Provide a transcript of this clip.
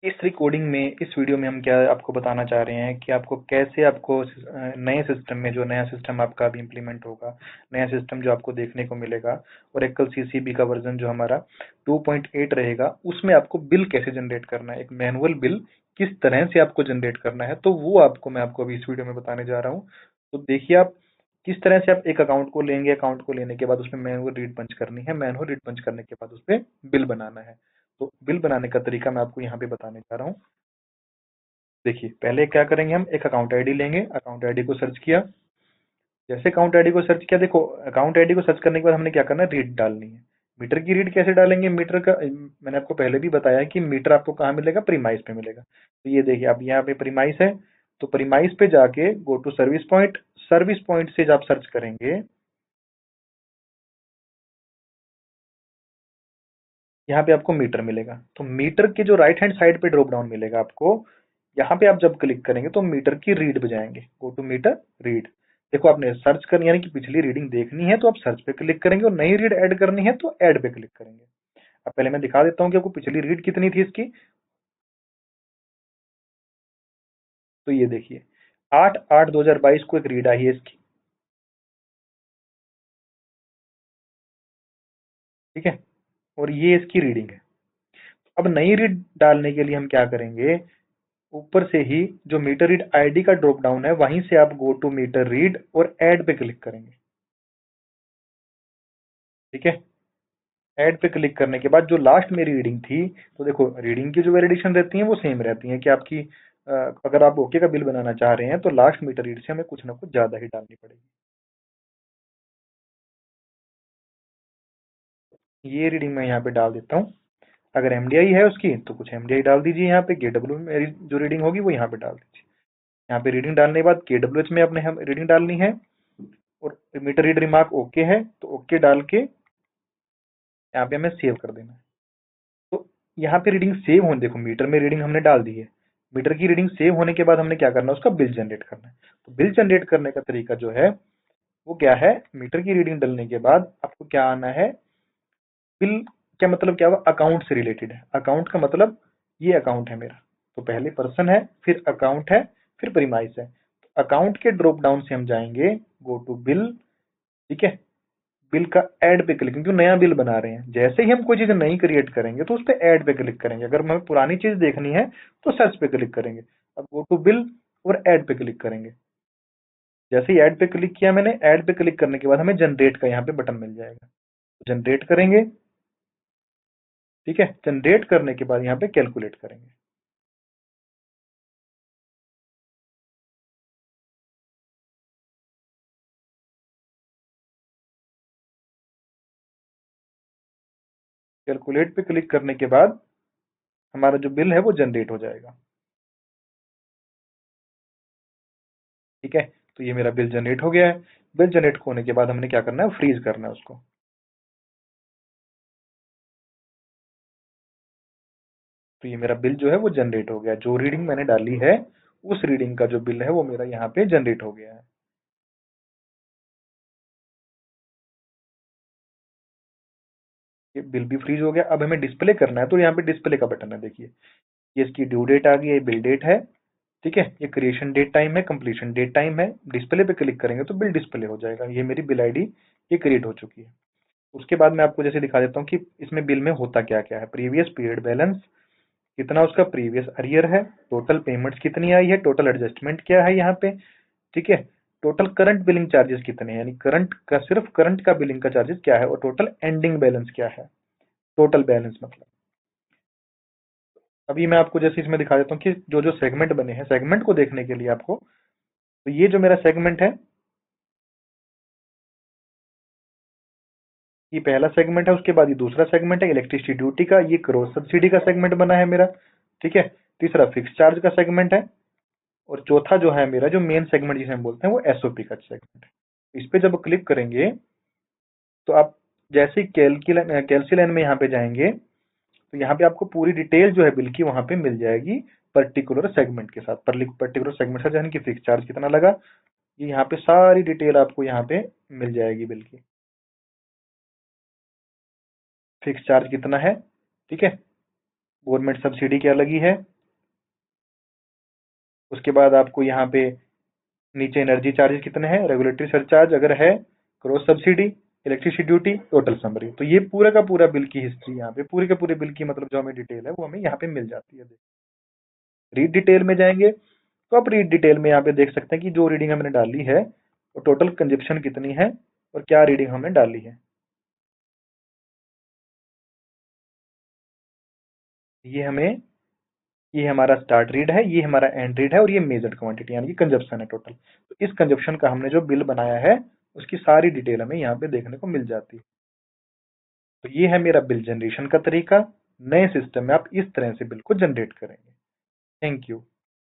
इस रिकॉर्डिंग में इस वीडियो में हम क्या आपको बताना चाह रहे हैं कि आपको कैसे आपको नए सिस्टम में जो नया सिस्टम आपका अभी इम्प्लीमेंट होगा, नया सिस्टम जो आपको देखने को मिलेगा, ओरेकल सीसीबी का वर्जन जो हमारा 2.8 रहेगा, उसमें आपको बिल कैसे जनरेट करना है, एक मैनुअल बिल किस तरह से आपको जनरेट करना है, तो वो मैं आपको अभी इस वीडियो में बताने जा रहा हूँ। तो देखिए आप किस तरह से आप एक अकाउंट को लेंगे, अकाउंट को लेने के बाद उसमें मैनुअल रीड पंच करनी है, मैनुअल रीड पंच करने के बाद उस पर बिल बनाना है। तो बिल बनाने का तरीका मैं आपको यहाँ पे बताने जा रहा हूँ। देखिए पहले क्या करेंगे, हम एक अकाउंट आईडी लेंगे, अकाउंट आईडी को सर्च किया। जैसे अकाउंट आईडी को सर्च किया, देखो अकाउंट आईडी को सर्च करने के बाद हमने क्या करना है, रीड डालनी है। मीटर की रीड कैसे डालेंगे, मीटर का मैंने आपको पहले भी बताया कि मीटर आपको कहाँ मिलेगा, प्रीमाइस पे मिलेगा। तो ये देखिए अब यहाँ पे प्रीमाइस है, तो प्रीमाइस पे जाके go to service point, service point से जब आप सर्च करेंगे, यहाँ पे आपको मीटर मिलेगा। तो मीटर के जो राइट हैंड साइड पे ड्रॉप डाउन मिलेगा आपको, यहाँ पे आप जब क्लिक करेंगे तो मीटर की रीड पे जाएंगे, गो टू मीटर रीड। देखो आपने सर्च करनी यानी कि पिछली रीडिंग देखनी है तो आप सर्च पे क्लिक करेंगे, और नई रीड ऐड करनी है तो ऐड पे क्लिक करेंगे। अब पहले मैं दिखा देता हूँ कि आपको पिछली रीड कितनी थी इसकी। तो ये देखिए 8/8/2022 को एक रीड आई है इसकी, ठीक है, और ये इसकी रीडिंग है। अब नई रीड डालने के लिए हम क्या करेंगे, ऊपर से ही जो मीटर रीड आईडी का ड्रॉप डाउन है, वहीं से आप गो टू मीटर रीड और ऐड पे क्लिक करेंगे, ठीक है। ऐड पे क्लिक करने के बाद जो लास्ट मेरी रीडिंग थी, तो देखो रीडिंग की जो वैलिडेशन रहती है वो सेम रहती है कि आपकी अगर आप ओके का बिल बनाना चाह रहे हैं तो लास्ट मीटर रीड से हमें कुछ ना कुछ ज्यादा ही डालनी पड़ेगी। ये रीडिंग मैं यहाँ पे डाल देता हूँ। अगर एमडीआई है उसकी तो कुछ एमडीआई डाल दीजिए, यहाँ पे केडब्ल्यू मेरी जो रीडिंग होगी वो यहाँ पे डाल दीजिए। यहाँ पे रीडिंग डालने के बाद केडब्ल्यूएच में अपने हम रीडिंग डालनी है, और मीटर रीड रिमार्क ओके है तो ओके डाल के यहाँ पे हमें सेव कर देना है। तो यहाँ पे रीडिंग सेव होने, देखो मीटर में रीडिंग हमने डाल दी है, मीटर की रीडिंग सेव होने के बाद हमने क्या करना है, उसका बिल जनरेट करना है। तो बिल जनरेट करने का तरीका जो है वो क्या है, मीटर की रीडिंग डालने के बाद आपको क्या आना है, बिल क्या मतलब क्या हुआ, अकाउंट से रिलेटेड है। अकाउंट का मतलब ये अकाउंट है मेरा, तो पहले पर्सन है, फिर अकाउंट है, फिर प्रीमाइस है। तो अकाउंट के ड्रॉप डाउन से हम जाएंगे गो टू बिल, ठीक है। बिल का ऐड पे क्लिक, क्योंकि नया बिल बना रहे हैं, जैसे ही हम कोई चीज नई क्रिएट करेंगे तो उस पर ऐड पे क्लिक करेंगे। अगर हमें पुरानी चीज देखनी है तो सर्च पे क्लिक करेंगे। अब गो टू बिल और ऐड पे क्लिक करेंगे। जैसे ही ऐड पे क्लिक किया मैंने, ऐड पे क्लिक करने के बाद हमें जनरेट का यहाँ पे बटन मिल जाएगा, जनरेट करेंगे, ठीक है। जनरेट करने के बाद यहाँ पे कैलकुलेट करेंगे। कैलकुलेट पे क्लिक करने के बाद हमारा जो बिल है वो जनरेट हो जाएगा, ठीक है। तो ये मेरा बिल जनरेट हो गया है। बिल जनरेट होने के बाद हमने क्या करना है, फ्रीज करना है उसको। तो ये मेरा बिल जो है वो जनरेट हो गया, जो रीडिंग मैंने डाली है उस रीडिंग का जो बिल है वो मेरा यहाँ पे जनरेट हो गया है। ये बिल भी फ्रीज हो गया। अब हमें डिस्प्ले करना है, तो यहाँ पे डिस्प्ले का बटन है, देखिए ये इसकी ड्यू डेट आ गई है, बिल डेट है, ठीक है। ये क्रिएशन डेट टाइम है, कंप्लीशन डेट टाइम है। डिस्प्ले पे क्लिक करेंगे तो बिल डिस्प्ले हो जाएगा, ये मेरी बिल आईडी ये क्रिएट हो चुकी है। उसके बाद मैं आपको जैसे दिखा देता हूँ कि इसमें बिल में होता क्या क्या है। प्रीवियस पीरियड बैलेंस कितना, उसका प्रीवियस अरियर है, टोटल पेमेंट्स कितनी आई है, टोटल एडजस्टमेंट क्या है यहाँ पे, ठीक है। टोटल करंट बिलिंग चार्जेस कितने हैं, यानी करंट का, सिर्फ करंट का बिलिंग का चार्जेस क्या है, और टोटल एंडिंग बैलेंस क्या है, टोटल बैलेंस मतलब। अभी मैं आपको जैसे इसमें दिखा देता हूँ कि जो जो सेगमेंट बने हैं, सेगमेंट को देखने के लिए आपको, तो ये जो मेरा सेगमेंट है, ये पहला सेगमेंट है। उसके बाद ये दूसरा सेगमेंट है इलेक्ट्रिसिटी ड्यूटी का, ये क्रॉस सब्सिडी का सेगमेंट बना है मेरा, ठीक है। तीसरा फिक्स चार्ज का सेगमेंट है, और चौथा जो है मेरा जो मेन सेगमेंट जिसे हम बोलते हैं वो एसओपी का सेगमेंट है। इस पे जब क्लिक करेंगे तो आप जैसे ही कैलसी लाइन में यहाँ पे जाएंगे तो यहाँ पे आपको पूरी डिटेल जो है बिल की वहां पे मिल जाएगी, पर्टिकुलर सेगमेंट के साथ, पर्टिकुलर सेगमेंट से, यानी कि फिक्स चार्ज कितना लगा, ये यहाँ पे सारी डिटेल आपको यहाँ पे मिल जाएगी बिल की। फिक्स चार्ज कितना है, ठीक है, गवर्नमेंट सब्सिडी क्या लगी है, उसके बाद आपको यहाँ पे नीचे एनर्जी चार्जेस कितने हैं, रेगुलेटरी सरचार्ज अगर है, cross subsidy, electricity duty, total summary. तो ये पूरा का पूरा बिल की हिस्ट्री यहाँ पे, पूरे के पूरे बिल की मतलब जो हमें डिटेल है वो हमें यहाँ पे मिल जाती है। रीड डिटेल में जाएंगे तो आप रीड डिटेल में यहाँ पे देख सकते हैं कि जो रीडिंग हमने डाली है वो टोटल कंजप्शन कितनी है और क्या रीडिंग हमने डाली है। ये हमें, ये हमारा स्टार्ट रीड है, ये हमारा एंड रीड है और ये मेजर्ड क्वांटिटी यानी कि कंजप्शन है टोटल। तो इस कंजप्शन का हमने जो बिल बनाया है उसकी सारी डिटेल हमें यहाँ पे देखने को मिल जाती है। तो ये है मेरा बिल जनरेशन का तरीका। नए सिस्टम में आप इस तरह से बिल को जनरेट करेंगे। Thank you.